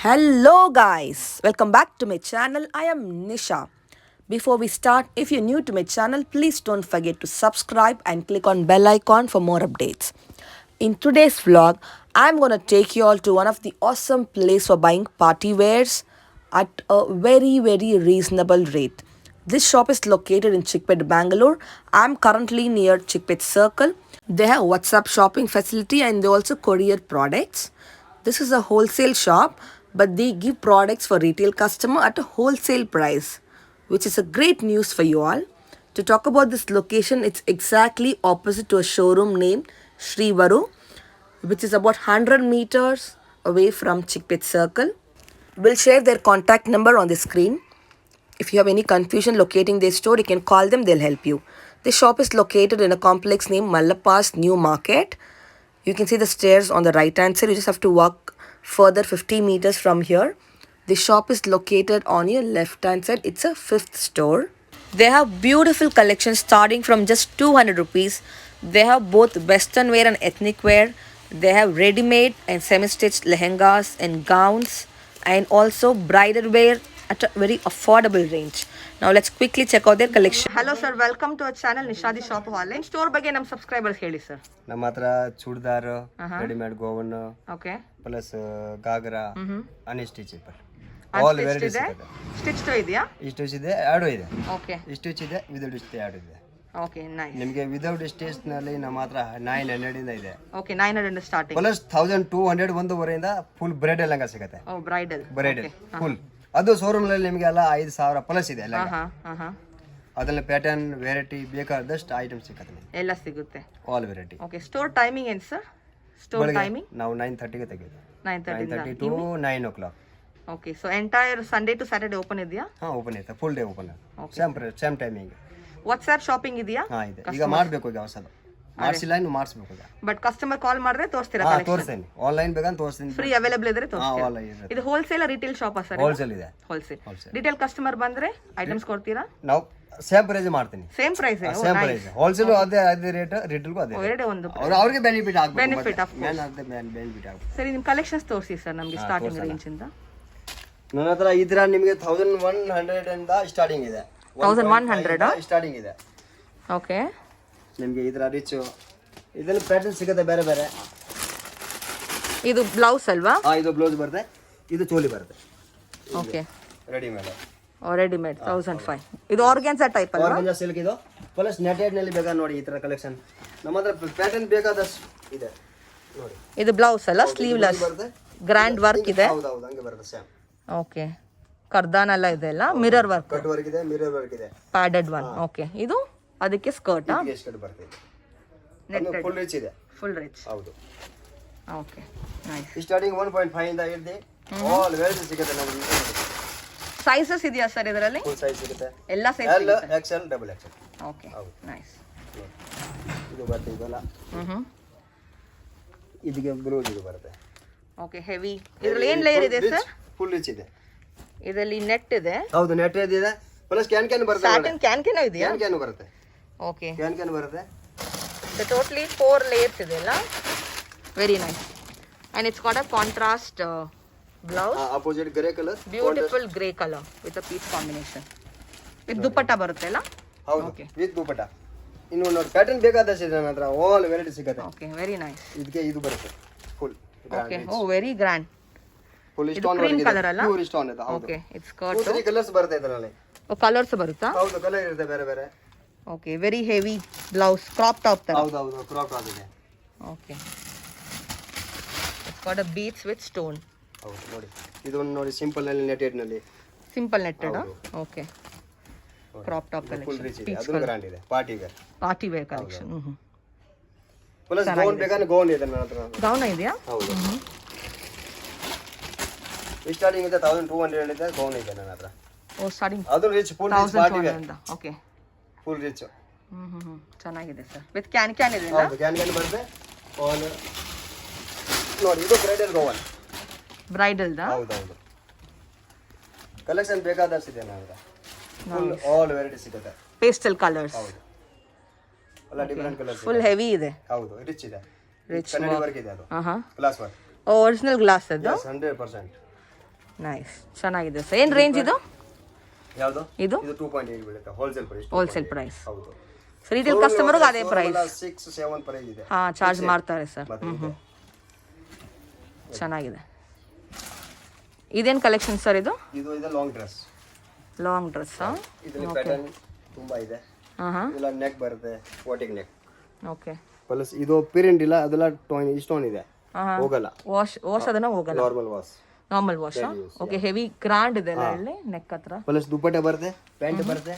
Hello guys, welcome back to my channel. I am Nisha. Before we start, if you're new to my channel, please don't forget to subscribe and click on bell icon for more updates. In today's vlog, I'm going to take you all to one of the awesome place for buying party wears at a very reasonable rate. This shop is located in Chickpet, Bangalore. I'm currently near Chickpet Circle. They have WhatsApp shopping facility and they also courier products. This is a wholesale shop, but they give products for retail customer at a wholesale price, which is a great news for you all. To talk about this location, it's exactly opposite to a showroom named Sri Varu, which is about 100 meters away from Chickpet Circle. We'll share their contact number on the screen. If you have any confusion locating their store, you can call them, they'll help you. The shop is located in a complex named Mallapas New Market. You can see the stairs on the right hand side. You just have to walk further 50 meters from here. The shop is located on your left hand side. It's a fifth store. They have beautiful collections starting from just 200 rupees. They have both western wear and ethnic wear. They have ready-made and semi-stitched lehengas and gowns, and also bridal wear at a very affordable range. Now let's quickly check out their collection. Hello sir, welcome to our channel Nishadi Shop Online. Store ಬಗ್ಗೆ ನಮ್ಮ subscribers ಹೇಳಿ sir. ನಮ್ಮ ಹತ್ರ churidar readymade gown Okay. Plus ghagra unstitchable all Unstitched varieties ಇದೆ. ಇದೆ. Stitched ಇದೆಯಾ? Stitch ಇದೆ, ಎರಡು ಇದೆ. Okay. ಸ್ಟಿಚ್ ಇದೆ, ವಿದೌಟ್ ಸ್ಟಿಚ್ ಎರಡು ಇದೆ. Okay, nice. ನಿಮಗೆ ವಿದೌಟ್ ಸ್ಟಿಚ್ ನಲ್ಲಿ ನಮ್ಮ ಹತ್ರ 900 ಇಂದ ಇದೆ. Okay, 900 starting. ಪ್ಲಸ್ 1200 ಒಂದೂವರೆಯಿಂದ ಫುಲ್ ಬ್ರೈಡಲ್ ಲಂಗ ಸಿಗುತ್ತೆ. Oh, bridal. ಬ್ರೈಡಲ್ ಫುಲ್ ಅದು ಶೋರೂಮ್ ನಲ್ಲಿ ನಿಮಗೆ ಎಲ್ಲ 5000 ಪ್ಲಸ್ ಇದೆ ಎಲ್ಲ. ಅದರಲ್ಲಿ ಪ್ಯಾಟರ್ನ್ ವೆರೈಟಿ ಬೇಕಾದಷ್ಟು ಐಟಮ್ ಸಿಗುತ್ತೆ ನಿಮಗೆ. ಎಲ್ಲ ಸಿಗುತ್ತೆ. All variety. Okay, store timing ಏನು ಸರ್? Store timing? ನಾವು 9:30 ಗೆ ತೆಗೆದು 9:30 to 9 o'clock. Okay, so entire Sunday to Saturday open ಇದೆಯಾ? ಓಪನ್ ಐತೆ, full day open. Same timing. WhatsApp shopping ಇದೆಯಾ? ಇದೆ. ಈಗ ಮಾಡಬೇಕು, ಈಗ ಹೊಸದು ಮಾಡಿಸಿಲ್ಲ, ಇನ್ನು ಮಾಡಿಸ್ಬೇಕು ಈಗ. ಬಟ್ ಕಸ್ಟಮರ್ ಕಾಲ್ ಮಾಡಿದ್ರೆ ತೋರಿಸ್ತೀರಾ? ತೋರಿಸ್ತೀನಿ, ಆನ್ಲೈನ್ ಬೇಕಂತ ತೋರಿಸ್ತೀನಿ. ಫ್ರೀ ಅವೈಲೇಬಲ್ ಇದ್ರೆ ತೋರಿಸ್ತೀರಾ? ಇದು wholesale retail shop sir? Wholesale ಇದೆ. ಹೋಲ್ಸೇಲ್. ರಿಟೇಲ್ ಕಸ್ಟಮರ್ ಬಂದ್ರೆ ಐಟಮ್ಸ್ ಕೊಡ್ತೀರಾ? ನಾವು ಸೇಮ್ ಪ್ರೈಸ್ ಮಾಡ್ತೀನಿ. Same price? Same price. Wholesale ಅದೇ ರೇಟ್, ರಿಟೇಲ್ಗೂ ಅದೇ. ಎರಡೇ ಒಂದು. ಅವ್ರಿಗೆ ಬೆನಿಫಿಟ್ ಆಗಬೇಕು. Benefit of course. ಬೆನಿಫಿಟ್ ಆಗಬೇಕು. ಸರಿ, ನಿಮ್ಮ ಕಲೆಕ್ಷನ್ಸ್ ತೋರಿಸಿ ಸರ್ ನಮಗೆ ಸ್ಟಾರ್ಟಿಂಗ್ ರೇಂಜ್ ಇಂದ. ನನ್ನ ಹತ್ರ ಈ ತರ ನಿಮಗೆ 1100 ಇಂದ ಸ್ಟಾರ್ಟಿಂಗ್ ಇದೆ. 1100 ಸ್ಟಾರ್ಟಿಂಗ್ ಇದೆ. ಓಕೆ. ನಿಮಗೆ ಈ ತರ ರಿಚ್ ಇದರಲ್ಲಿ ಪ್ಯಾಟರ್ನ್ ಸಿಗುತ್ತೆ ಬೇರೆ ಬೇರೆ. ಇದು ಬ್ಲೌಸ್ ಅಲ್ವಾ? ಇದು ಬ್ಲೌಸ್ ಬರುತ್ತೆ, ಇದು ಚೋಲಿ ಬರುತ್ತೆ. ಓಕೆ. ರೆಡಿಮೇಡ್. ರೆಡಿಮೇಡ್ 1005. ಇದು ಆರ್ಗಾನ್ಸಾ ಟೈಪ್ ಅಲ್ವಾ? ಆರ್ಗಾನ್ಸಾ ಸಿಲ್ಕ್ ಇದು. ಪ್ಲಸ್ ನೆಟೆಡ್ ನಲ್ಲಿ ಬೇಕಾ ನೋಡಿ ಈ ತರ ಕಲೆಕ್ಷನ್ ನಮ್ಮ ಹತ್ರ ಪ್ಯಾಟರ್ನ್ ಬೇಕಾದಷ್ಟು ಇದೆ ನೋಡಿ. ಇದು ಬ್ಲೌಸ್ ಅಲ್ಲ, ಸ್ಲೀವ್ಲೆಸ್ ಗ್ರ್ಯಾಂಡ್ ವರ್ಕ್ ಇದೆ. ಹೌದು, ಹಂಗೆ ಬರುತ್ತೆ ಸೇಮ್. ಓಕೆ. ಕರ್ದಾನ್ ಎಲ್ಲ ಇದೆ ಅಲ್ಲ, ಮಿರರ್ ವರ್ಕ್. ಕಟ್ ವರ್ಕ್ ಇದೆ, ಮಿರರ್ ವರ್ಕ್ ಇದೆ, ಪ್ಯಾಡೆಡ್ ಒನ್. ಓಕೆ. ಇದು ಅದಕ್ಕೆ ಸ್ಕರ್ಟ್. ಸ್ಕರ್ಟ್ ಬರುತ್ತೆ. ನೆಟ್ಟೆಡ್ ಫುಲ್ ರಿಚ್ ಇದೆ. Full rich. ಹೌದು. Okay, nice. ಸ್ಟಾರ್ಟಿಂಗ್ 1.5 ಇಂದ ಹಿಡಿದು ಆಲ್ ವೆರೈಟಿ ಸಿಗುತ್ತೆ ನಮಗೆ. ಸೈಜಸ್ ಇದೆಯಾ ಸರ್ ಇದರಲ್ಲಿ? ಫುಲ್ ಸೈಜ್ ಸಿಗುತ್ತೆ. ಎಲ್ಲ size L, XL, double XL. Okay, nice. ಇದು ಬರುತ್ತೆ ಇದಲ್ಲ. ಇದಕ್ಕೆ ಬ್ಲೌಸ್ ಇದು ಬರುತ್ತೆ. Okay, heavy. ಇದರಲ್ಲಿ ಏನು ಲೇಯರ್ ಇದೆ ಸರ್? ಫುಲ್ ರಿಚ್ ಇದೆ. ಇದರಲ್ಲಿ ನೆಟ್ ಇದೆ. ಹೌದು, ನೆಟ್ ಇದೆ. ಪ್ಲಸ್ ಕ್ಯಾನ್ ಬರುತ್ತೆ. ಸ್ಯಾಟಿನ್ ಕ್ಯಾನ್ ಇದೆಯಾ? ಕ್ಯಾನ್ ಬರುತ್ತೆ. ಓಕೆ. ಕ್ಯಾನ್ ಬರುತ್ತೆ. The totally 4 layers ಇದೆ ಅಲ್ಲ? Very nice. And it's got a contrast blouse. Opposite grey color. Beautiful grey color with a peach combination. With dupatta ಬರುತ್ತೆ ಅಲ್ಲ? ಹೌದು, ವಿತ್ ದುಪಟ್ಟ. ಇನ್ನು ನೋಡಿ ಪ್ಯಾಟರ್ನ್ ಬೇಕಾದಷ್ಟು ಇದೆ ನನ್ನ ಹತ್ರ, ಆಲ್ ವೆರೈಟಿ ಸಿಗುತ್ತೆ. Okay, very nice. ಇದಕ್ಕೆ ಇದು ಬರುತ್ತೆ full. Okay. Oh, very grand. Full stone cream colour ಅಲ್ಲ? ಪ್ಯೂರ್ ಸ್ಟೋನ್ ಇದೆ. ಹೌದು. ಓಕೆ. It's skirt. 3 ಕಲರ್ಸ್ ಬರುತ್ತೆ ಇದರಲ್ಲಿ. ಓ, ಕಲರ್ಸ್ ಬರುತ್ತಾ? ಹೌದು, ಕಲರ್ ಇರುತ್ತೆ ಬೇರೆ ಬೇರೆ. Okay, very heavy blouse, crop top ತರ. ಹೌದು, ಕ್ರಾಪ್ ಟಾಪ್ ಇದೆ. Okay. It's got a beads with stone. ಹೌದು, ನೋಡಿ ಇದು ನೋಡಿ ಸಿಂಪಲ್ ನಲ್ಲಿ ನೆಟೆಡ್ ನಲ್ಲಿ. Simple netted. Okay. Crop top full collection. Rich ಇದೆ. ಅದು ಗ್ರ್ಯಾಂಡ್ ಇದೆ. Party wear. Party wear collection. Plus gown ಬೇಕಾದ್ರೆ ಗೌನ್ ಇದೆ ನನ್ನ ಹತ್ರ. ಗೌನ್ ಇದೆಯಾ? ಹೌದು. ಸ್ಟಾರ್ಟಿಂಗ್ ಇದೆ 1200 ಇದೆ, ಗೌನ್ ಇದೆ ನನ್ನ ಹತ್ರ. ಓ, ಸ್ಟಾರ್ಟಿಂಗ್ ಅದು rich, full rich party wear. Okay. Full rich. ಚೆನ್ನಾಗಿದೆ ಸರ್. ವಿತ್ ಕ್ಯಾನ್ ಇದೆ. ಹೌದು, ಕ್ಯಾನ್ ಬರುತ್ತೆ. ಆನ್ ನೋಡಿ, ಇದು ಬ್ರೈಡಲ್ ಗೋವನ್. ಬ್ರೈಡಲ್ ದಾ? ಹೌದು. ಕಲೆಕ್ಷನ್ ಬೇಕಾದಷ್ಟು ಇದೆ ನನ್ನ ಹತ್ರ. ಫುಲ್ ಆಲ್ ವೆರೈಟಿ ಸಿಗುತ್ತೆ. Pastel colours. ಹೌದು, ಎಲ್ಲ ಡಿಫರೆಂಟ್ ಕಲರ್ಸ್. ಫುಲ್ ಹೆವಿ ಇದೆ. ಹೌದು, ರಿಚ್ ಇದೆ. ರಿಚ್ ಕನ್ನಡಿ ವರ್ಕ್ ಇದೆ. ಅದು ಗ್ಲಾಸ್ ವರ್ಕ್. ಒರಿಜಿನಲ್ ಗ್ಲಾಸ್ ಅದು? 100%. ನೈಸ್, ಚೆನ್ನಾಗಿದೆ ಸರ್. ಏನು ರೇಂಜ್ ಇದು? ಯಾವುದು ಇದು 2.8 ಬೀಳುತ್ತೆ ಹೋಲ್ಸೇಲ್ ಪ್ರೈಸ್. Wholesale price. ಹೌದು. ರಿಟೇಲ್ ಕಸ್ಟಮರ್ಗೆ ಅದೇ ಪ್ರೈಸ್ 6-7 ಪ್ರೈಸ್ ಇದೆ. ಚಾರ್ಜ್ ಮಾಡ್ತಾರೆ ಸರ್. ಚೆನ್ನಾಗಿದೆ. ಇದೇನು ಕಲೆಕ್ಷನ್ ಸರ್ ಇದು? ಇದು ಲಾಂಗ್ ಡ್ರೆಸ್. Long dress. ಇದರಲ್ಲಿ ಪ್ಯಾಟರ್ನ್ ತುಂಬಾ ಇದೆ. ಇದೆಲ್ಲ ನೆಕ್ ಬರುತ್ತೆ, ವಾಟಿಂಗ್ ನೆಕ್. ಓಕೆ. ಪ್ಲಸ್ ಇದು ಪಿರಿಂಟ್ ಇಲ್ಲ, ಅದೆಲ್ಲ ಸ್ಟೋನ್ ಇದೆ, ಹೋಗಲ್ಲ. ವಾಶ್ ಅದನ್ನ ಹೋಗಲ್ಲ. Normal wash. Okay. Heavy grand ಇದೆ ಅಲ್ಲ ಇಲ್ಲಿ ನೆಕ್ ಹತ್ರ. ಪ್ಲಸ್ ದುಪ್ಪಟ್ಟೆ ಬರುತ್ತೆ, ಪ್ಯಾಂಟ್ ಬರುತ್ತೆ,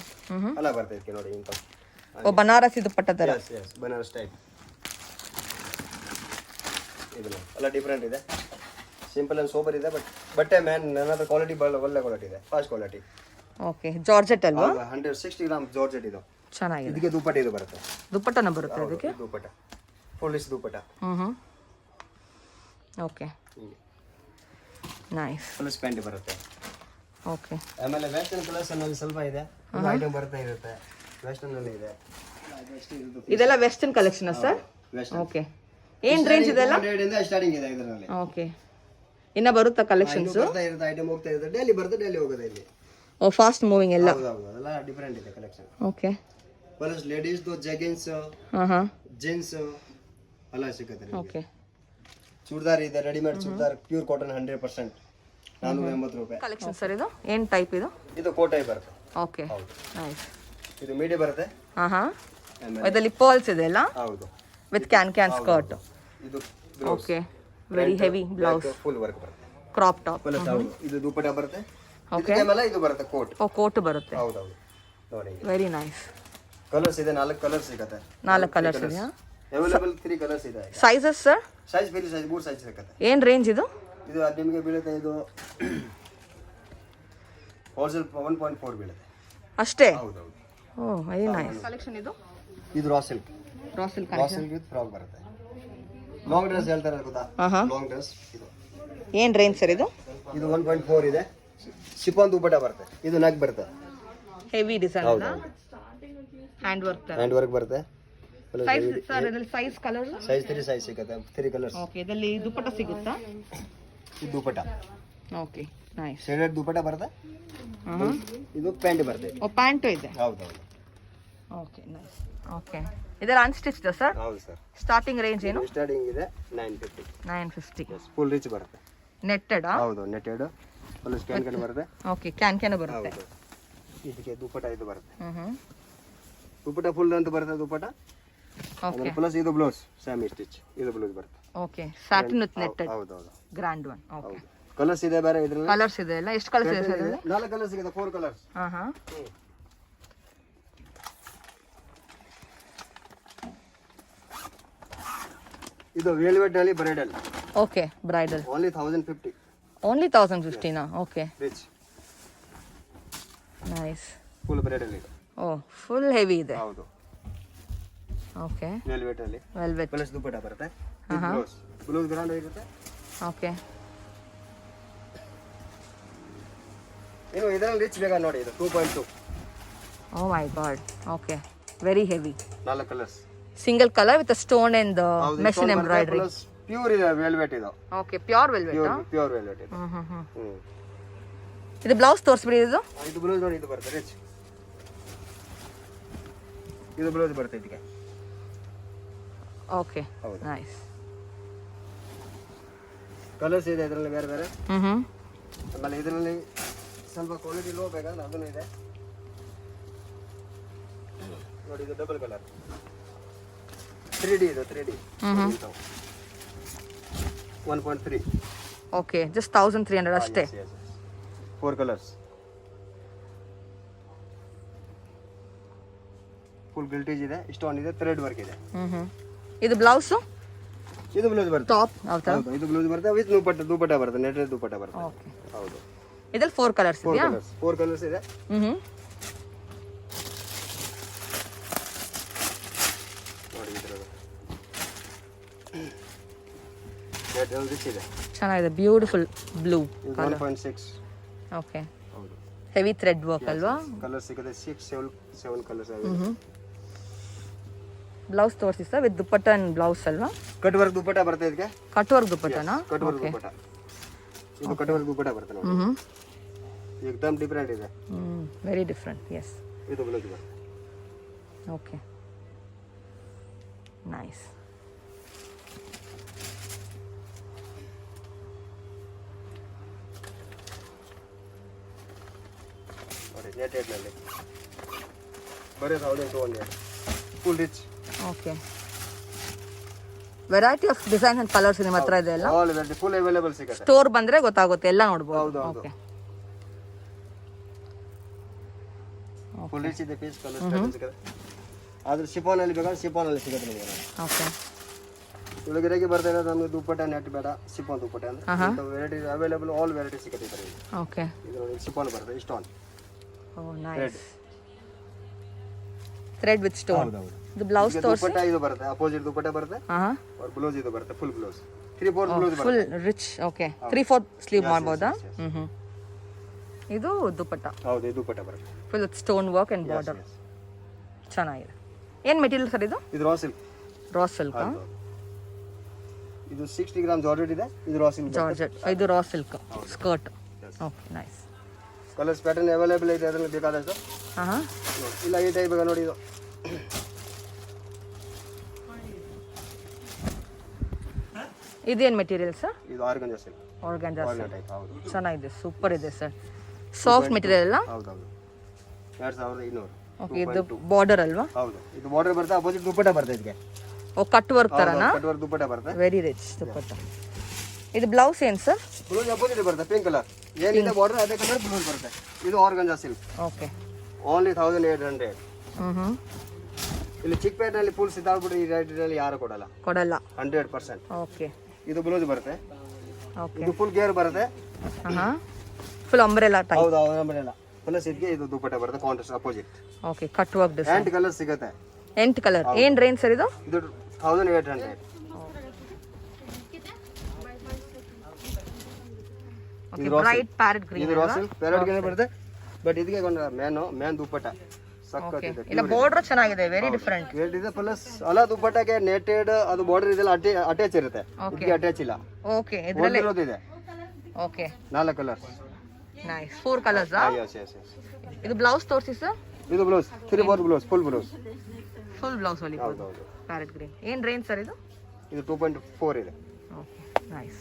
ಎಲ್ಲ ಬರುತ್ತೆ ಇದಕ್ಕೆ ನೋಡಿ ಇಂತ. ಬನಾರಸಿ ದುಪ್ಪಟ್ಟ ತರ. ಬನಾರಸ್ ಟೈಪ್. ಇದು ಎಲ್ಲ ಡಿಫರೆಂಟ್ ಇದೆ. ಸಿಂಪಲ್ ಅಂಡ್ ಸೋಬರ್ ಇದೆ, ಬಟ್ಟೆ ಮ್ಯಾನ್ ನನ್ನ ಹತ್ರ ಕ್ವಾಲಿಟಿ ಒಳ್ಳೆ ಕ್ವಾಲಿಟಿ ಇದೆ, ಫಾಸ್ಟ್ ಕ್ವಾಲಿಟಿ. ಓಕೆ. ಜಾರ್ಜೆಟ್ ಅಲ್ವಾ? 160 ಗ್ರಾಮ್ ಜಾರ್ಜೆಟ್ ಇದು. ಚೆನ್ನಾಗಿದೆ. ಇದಕ್ಕೆ ದುಪ್ಪಟ್ಟೆ ಇದು ಬರುತ್ತೆ. ದುಪ್ಪಟ್ಟನ ಬರುತ್ತೆ ಅದಕ್ಕೆ. Dupatta full is dupatta. Okay. Nice. Plus pant ಬರುತ್ತೆ. ಓಕೆ. ಆಮೇಲೆ ವೆಸ್ಟರ್ನ್ ಕಲರ್ಸ್ ಅಲ್ಲಿ ಸ್ವಲ್ಪ ಇದೆ, ಐಟಮ್ ಬರ್ತಾ ಇರುತ್ತೆ. ವೆಸ್ಟರ್ನ್ ಅಲ್ಲಿ ಇದೆ. ಇದೆಲ್ಲ ವೆಸ್ಟರ್ನ್ ಕಲೆಕ್ಷನ್ ಸರ್? ಓಕೆ. ಏನ್ ರೇಂಜ್ ಇದೆಲ್ಲ? 100 ಇಂದ ಸ್ಟಾರ್ಟಿಂಗ್ ಇದೆ ಇದರಲ್ಲಿ. ಓಕೆ. ಇನ್ನ ಬರುತ್ತಾ ಕಲೆಕ್ಷನ್ಸ್? ಬರ್ತಾ ಇರುತ್ತೆ, ಐಟಮ್ ಹೋಗ್ತಾ ಇರುತ್ತೆ, ಡೈಲಿ ಬರುತ್ತೆ, ಡೈಲಿ ಹೋಗುತ್ತೆ ಇಲ್ಲಿ. ಓ, ಫಾಸ್ಟ್ ಮೂವಿಂಗ್ ಎಲ್ಲ. ಹೌದು, ಅದೆಲ್ಲ ಡಿಫರೆಂಟ್ ಇದೆ ಕಲೆಕ್ಷನ್. ಓಕೆ. ಪ್ಲಸ್ ಲೇಡೀಸ್ ದೋ ಜೆಗಿನ್ಸ್, ಜೀನ್ಸ್ ಎಲ್ಲ ಸಿಗುತ್ತೆ. ಓಕೆ. ಚೂಡಿದಾರ್ ಇದೆ, ರೆಡಿಮೇಡ್ ಚೂಡಿದಾರ್, ಪ್ಯೂರ್ ಕಾಟನ್ 100%, 480 ರೂಪಾಯಿ. ಕಲೆಕ್ಷನ್ ಸರ್ ಇದು? ಏನ್ ಟೈಪ್ ಇದು? ಇದು ಕೋಟ್ ಟೈಪ್ ಬರುತ್ತೆ. ಓಕೆ. ನೈಸ್. ಇದು ಮೀಡಿ ಬರುತ್ತೆ. ಇದರಲ್ಲಿ ಪರ್ಲ್ಸ್ ಇದೆ ಅಲ್ಲ? ಹೌದು. With can skirt. ಇದು okay. Very heavy blouse, full work ಬರುತ್ತೆ. Crop top. ಇದು ದುಪ್ಪಟ್ಟ ಬರುತ್ತೆ. ಓಕೆ. ಆಮೇಲೆ ಇದು ಬರುತ್ತೆ ಕೋಟ್. ಓ, ಕೋಟ್ ಬರುತ್ತೆ. ಹೌದು ನೋಡಿ. Very nice. ಕಲರ್ಸ್ ಇದೆ, 4 ಕಲರ್ಸ್ ಸಿಗುತ್ತೆ. 4 ಕಲರ್ಸ್ ಇದೆಯಾ? ಅವೈಲೇಬಲ್ 3 ಕಲರ್ಸ್ ಇದೆ. Sizes sir? ಸೈಜ್ ಬೇರೆ ಸೈಜ್ 3 ಸೈಜ್ ಸಿಗುತ್ತೆ. ಏನ್ ರೇಂಜ್ ಇದು? ಇದು ನಿಮಗೆ ಬೀಳುತ್ತೆ, ಇದು ಹೋಲ್ಸೇಲ್ 1.4 ಬೀಳುತ್ತೆ ಅಷ್ಟೇ. ಹೌದು. ಓ, ವೆರಿ ನೈಸ್. ಕಲೆಕ್ಷನ್ ಇದು? ಇದು raw silk. Raw silk with frock ಬರುತ್ತೆ. ಲಾಂಗ್ ಡ್ರೆಸ್ ಹೇಳ್ತಾರೆ ಗೊತ್ತಾ? ಲಾಂಗ್ ಡ್ರೆಸ್ ಇದು. ಏನ್ ರೇಂಜ್ ಸರ್ ಇದು? ಇದು 1.4 ಇದೆ. ಶಿಫಾನ್ ದುಪ್ಪಟ್ಟ ಬರುತ್ತೆ. ಇದು ನೆಕ್ ಬರುತ್ತೆ. ಹೆವಿ ಡಿಸೈನ್ ಅಲ್ಲ? ಹ್ಯಾಂಡ್ ವರ್ಕ್ ಬರುತ್ತೆ. ಸೈಜ್ ಸರ್ ಇದರಲ್ಲಿ ಸೈಜ್ ಕಲರ್? ಸೈಜ್ 3 ಸೈಜ್ ಸಿಗುತ್ತೆ, 3 ಕಲರ್ಸ್. ಓಕೆ. ಇದರಲ್ಲಿ ದುಪ್ಪಟ್ಟ ಸಿಗುತ್ತಾ? ಇದು ದುಪ್ಪಟ್ಟ. ಓಕೆ. ನೈಸ್. ಶೇಡೆಡ್ ದುಪ್ಪಟ್ಟ ಬರುತ್ತೆ. ಇದು ಪ್ಯಾಂಟ್ ಬರುತ್ತೆ. ಓ, ಪ್ಯಾಂಟ್ ಇದೆ. ಹೌದು. ಓಕೆ. ನೈಸ್. ಓಕೆ. ಇದರ ಅನ್ಸ್ಟಿಚ್ಡ್ ಸರ್? ಹೌದು ಸರ್. ಸ್ಟಾರ್ಟಿಂಗ್ ರೇಂಜ್ ಏನು? ಸ್ಟಾರ್ಟಿಂಗ್ ಇದೆ 950. 950. ಫುಲ್ ರಿಚ್ ಬರುತ್ತೆ. ನೆಟ್ಟೆಡ್? ಹೌದು, ನೆಟ್ಟೆಡ್. ಫುಲ್ ಕ್ಯಾನ್ ಬರುತ್ತೆ. ಓಕೆ. ಕ್ಯಾನ್ ಬರುತ್ತೆ. ಹೌದು. ಇದಕ್ಕೆ ದುಪ್ಪಟ್ಟ ಇದು ಬರುತ್ತೆ. ದುಪ್ಪಟ್ಟ ಫುಲ್ ಅಂತ ಬರುತ್ತೆ ದುಪ್ಪಟ್ಟ. ಓಕೆ. ಪ್ಲಸ್ ಇದು ಬ್ಲೌಸ್ ಸೆಮಿ ಸ್ಟಿಚ್. ಇದು ಬ್ಲೌಸ್ ಬರುತ್ತೆ. ಓಕೆ. Satin with netted. ಹೌದು. Grand one. ಓಕೆ. ಕಲರ್ಸ್ ಇದೆ ಬೇರೆ ಇದರಲ್ಲಿ. ಕಲರ್ಸ್ ಇದೆ ಅಲ್ಲ? ಎಷ್ಟು ಕಲರ್ಸ್ ಇದೆ ಸರ್? 4 ಕಲರ್ಸ್ ಸಿಗುತ್ತೆ, 4 ಕಲರ್ಸ್. ಇದು ವೆಲ್ವೆಟ್ ಅಲ್ಲಿ bridal. Okay. Bridal. Only 1050. Only 1050 ನಾ? Okay. Rich. Nice. Full bridal ಇದು. ಓ, ಫುಲ್ ಹೆವಿ ಇದೆ. ಹೌದು. ಓಕೆ. ವೆಲ್ವೆಟ್ ಅಲ್ಲಿ. ವೆಲ್ವೆಟ್. ಪ್ಲಸ್ ದುಪ್ಪಟ್ಟ ಬರುತ್ತೆ. ಬ್ಲೌಸ್ ಗ್ರ್ಯಾಂಡ್ ಆಗಿರುತ್ತೆ. ಓಕೆ. ಇನ್ನು ಇದರಲ್ಲಿ ರಿಚ್ ಬೇಕಾ ನೋಡಿ, ಇದು 2.2. Oh my God. Okay. Very heavy. 4 colours. Single colour with stone and machine embroidery. Pure ಇದೆ ವೆಲ್ವೆಟ್ ಇದು. Okay. Pure velvet. Pure velvet ಇದು. ಇದು ಬ್ಲೌಸ್ ತೋರಿಸ್ಬಿಡಿ. ಇದು ಬ್ಲೌಸ್ ನೋಡಿ, ಇದು ಬರುತ್ತೆ ರಿಚ್. ಇದು ಬ್ಲೌಸ್ ಬರುತ್ತೆ ಇದಕ್ಕೆ. ಓಕೆ. ನೈಸ್. ಕಲರ್ಸ್ ಇದೆ ಇದರಲ್ಲಿ ಬೇರೆ ಬೇರೆ. ಆಮೇಲೆ ಇದರಲ್ಲಿ ಸ್ವಲ್ಪ ಕ್ವಾಲಿಟಿ ಲೋ ಬೇಕಾದ್ರೆ ಅದನ್ನು ಇದೆ ನೋಡಿ. ಇದು ಡಬಲ್ ಕಲರ್ 3D ಇದು 3D 1.3. ಓಕೆ. ಜಸ್ಟ್ 1300 ಅಷ್ಟೇ. 4 ಕಲರ್ಸ್. ಫುಲ್ ಗಿಲ್ಟೇಜ್ ಇದೆ, ಸ್ಟೋನ್ ಇದೆ, ಥ್ರೆಡ್ ವರ್ಕ್ ಇದೆ. ಇದು ಬ್ಲೌಸ್? ಇದು ಬ್ಲೌಸ್ ಬರುತ್ತೆ. ಟಾಪ್ ಇದು ಬ್ಲೌಸ್ ಬರುತ್ತೆ ವಿತ್ ದುಪ್ಪಟ್ಟ ಬರುತ್ತೆ, ನೆಟೆಡ್ ದುಪ್ಪಟ್ಟ ಬರುತ್ತೆ. ಓಕೆ. ಹೌದು. ಇದರಲ್ಲಿ 4 ಕಲರ್ಸ್ ಇದೆಯಾ? 4 ಕಲರ್ಸ್ ಇದೆ. ನೋಡಿ ಇದರಲ್ಲಿ ಮೆಟೀರಿಯಲ್ ರಿಚ್ ಇದೆ, ಚೆನ್ನಾಗಿದೆ. Beautiful blue colour. 1.6. ಓಕೆ. ಹೌದು. ಹೆವಿ ಥ್ರೆಡ್ ವರ್ಕ್ ಅಲ್ವಾ? ಕಲರ್ ಸಿಗುತ್ತೆ 6-7 ಕಲರ್ಸ್ ಆಗಿದೆ. ಬ್ಲೌಸ್ ತೋರಿಸಿ sir with dupatta and blouse ಅಲ್ವಾ? ಕಟ್ ವರ್ಕ್ ದುಪ್ಪಟ್ಟ ಬರುತ್ತೆ ಇದಕ್ಕೆ. ಕಟ್ ವರ್ಕ್ ದುಪ್ಪಟ್ಟನಾ? Cut work dupatta. ಇದು ಕಟ್ಟುವರ್ಕ್ ದುಪ್ಪಟ್ಟ ಬರುತ್ತೆ ನೋಡಿ. ಏಕದಮ್ ಡಿಫರೆಂಟ್ ಇದೆ. Very different. ಎಸ್. ಇದು ಬ್ಲೌಸ್ ಬರುತ್ತೆ. Okay, nice. ನೋಡಿ ನೆಟ್ ನಲ್ಲಿ ಬರೀ 1200 full rich. Okay, variety of design and colours ನಿಮ್ಮ ಹತ್ರ ಇದೆ ಎಲ್ಲ. ಆಲ್ ವೆರೈಟಿ ಫುಲ್ ಅವೈಲೇಬಲ್ ಸಿಗುತ್ತೆ. ಸ್ಟೋರ್ ಬಂದ್ರೆ ಗೊತ್ತಾಗುತ್ತೆ, ಎಲ್ಲ ನೋಡಬಹುದು. ಹೌದು ಹೌದು. ಓಕೆ, ಫುಲ್ ರಿಚ್ ಇದೆ ಪೀಸ್. ಕಲರ್ ಸ್ಟೈಲ್ ಸಿಗುತ್ತೆ. ಆದ್ರೆ ಶಿಫಾನ್ ಅಲ್ಲಿ ಬೇಕಾದ್ರೆ ಶಿಫಾನ್ ಅಲ್ಲಿ ಸಿಗುತ್ತೆ ನಿಮಗೆ. ಓಕೆ, ಒಳಗಡೆಗೆ ಬರ್ತಾ ಇರೋದು ನಮಗೆ ದುಪ್ಪಟ್ಟ ನೆಟ್ ಬೇಡ, ಶಿಫಾನ್ ದುಪ್ಪಟ್ಟ ಅಂದ್ರೆ ವೆರೈಟಿ ಅವೈಲೇಬಲ್, ಆಲ್ ವೆರೈಟಿ ಸಿಗುತ್ತೆ ಇದರಲ್ಲಿ. ಓಕೆ, ಇದು ನೋಡಿ ಶಿಫಾನ್ ಬರುತ್ತೆ stone. Oh nice. Thread with stone. ಹೌದು ಹೌದು. ಇದು ಬ್ಲೌಸ್ ತೋರಿಸಿ. ದುಪ್ಪಟ್ಟ ಇದು ಬರುತ್ತೆ, ಅಪೋಸಿಟ್ ದುಪ್ಪಟ್ಟ ಬರುತ್ತೆ. और ಬ್ಲೌಸ್ ಇದು ಬರುತ್ತೆ, ಫುಲ್ ಬ್ಲೌಸ್ 3/4 ಬ್ಲೌಸ್ ಬರುತ್ತೆ. Full rich. ಓಕೆ, 3/4 ಸ್ಲೀವ್ ಮಾಡಬಹುದಾ? ಇದು ದುಪ್ಪಟ್ಟ. ಹೌದು, ಇದು ದುಪ್ಪಟ್ಟ ಬರುತ್ತೆ full stone work and border. ಚೆನ್ನಾಗಿದೆ. ಏನು ಮೆಟೀರಿಯಲ್ ಸರ್ ಇದು? ಇದು ರಾ ಸಿಲ್ಕ್. Raw silk. ಇದು 60 ಗ್ರಾಮ್ ಜಾರ್ಜೆಟ್ ಇದೆ. ಇದು ರಾ ಸಿಲ್ಕ್ ಜಾರ್ಜೆಟ್. ಇದು raw silk skirt. Okay, nice. Colours pattern available ಇದೆ, ಅದರಲ್ಲಿ ಬೇಕಾದಷ್ಟು. ಇಲ್ಲ ಈ ಟೈಪ್ ನೋಡಿ. ಇದು ಇದೇನು ಮೆಟೀರಿಯಲ್ ಸರ್? ಇದು ಆರ್ಗಂಜಾ ಸಿಲ್ಕ್. ಆರ್ಗಂಜಾ ಟೈಪ್. ಹೌದು, ಚೆನ್ನಾಗಿದೆ, ಸೂಪರ್ ಇದೆ ಸರ್. ಸಾಫ್ಟ್ ಮೆಟೀರಿಯಲ್ ಅಲ್ಲ? ಹೌದು ಹೌದು. 2200. ಓಕೆ, ಇದು ಬಾರ್ಡರ್ ಅಲ್ವಾ? ಹೌದು, ಇದು ಬಾರ್ಡರ್ ಬರುತ್ತೆ, ಅಪೋಸಿಟ್ ದುಪ್ಪಟ್ಟ ಬರುತ್ತೆ ಇದಕ್ಕೆ. ಓ, cut work ತರನಾ? Cut work dupatta ಬರುತ್ತೆ. ವೆರಿ ರಿಚ್ ದುಪ್ಪಟ್ಟ. ಇದು ಬ್ಲೌಸ್ ಏನು ಸರ್? ಬ್ಲೌಸ್ ಅಪೋಸಿಟ್ ಬರುತ್ತೆ, ಪಿಂಕ್ ಕಲರ್. ಏನಿದೆ ಬಾರ್ಡರ್ ಅದೇ ಕಲರ್ ಬ್ಲೌಸ್ ಬರುತ್ತೆ. ಇದು ಆರ್ಗಂಜಾ ಸಿಲ್ಕ್. Okay, only 1800. ಇಲ್ಲಿ ಚಿಕ್ಕಪೇಟೆನಲ್ಲಿ ಫುಲ್ ಸಿದ್ದಾಗ್ಬಿಟ್ರೆ ಈ ರೇಟಲ್ಲಿ ಯಾರು ಕೊಡಲ್ಲ 100%. ಓಕೆ, ಇದು ಬ್ಲೌಸ್ ಬರುತ್ತೆ. ಓಕೆ, ಇದು ಫುಲ್ ಗೇರ್ ಬರುತ್ತೆ. Full umbrella type. ಹೌದು ಹೌದು, ಅಂಬ್ರೆಲಾ. ಪ್ಲಸ್ ಇದಕ್ಕೆ ಇದು ದುಪ್ಪಟ್ಟ ಬರುತ್ತೆ, contrast opposite. Okay, cut work design. 8 colour ಸಿಗುತ್ತೆ. 8 ಕಲರ್. ಏನು ರೇಂಜ್ ಸರ್ ಇದು? ಇದು 1800. Okay, bright parrot green. ಇದು ರಾ ಸಿಲ್ಕ್ ಪ್ಯಾರೆಟ್ ಗ್ರೀನ್ ಬರುತ್ತೆ. ಬಟ್ ಇದಕ್ಕೆ ಒಂದು ಮೇನ್ ದುಪ್ಪಟ್ಟ ಸಕ್ಕತ್ ಇದೆ. ಇಲ್ಲ, ಬಾರ್ಡರ್ ಚೆನ್ನಾಗಿದೆ, ವೆರಿ ಡಿಫರೆಂಟ್. ವೇಟ್ ಇದೆ. ಪ್ಲಸ್ ಅಲ್ಲ ದುಪ್ಪಟ್ಟಕ್ಕೆ ನೆಟೆಡ್ ಅದು ಬಾರ್ಡರ್ ಇದೆಲ್ಲ ಅಟ್ಯಾಚ್ ಇರುತ್ತೆ. ಇದಕ್ಕೆ ಅಟ್ಯಾಚ್ ಇಲ್ಲ. ಓಕೆ, ಇದರಲ್ಲಿ ಇದೆ. Okay, 4 colours. Nice. 4 colours. Yes yes yes. ಇದು ಬ್ಲೌಸ್ ತೋರಿಸಿ ಸರ್. ಇದು blouse 3/4 blouse, full blouse. Full blouse ಅಲ್ಲಿ ಹೌದು ಹೌದು. Parrot green. ಏನು ರೇಂಜ್ ಸರ್ ಇದು? ಇದು 2.4 ಇದೆ. Okay, nice.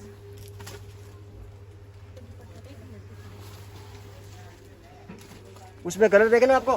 उसमें कलर देखे ना आपको?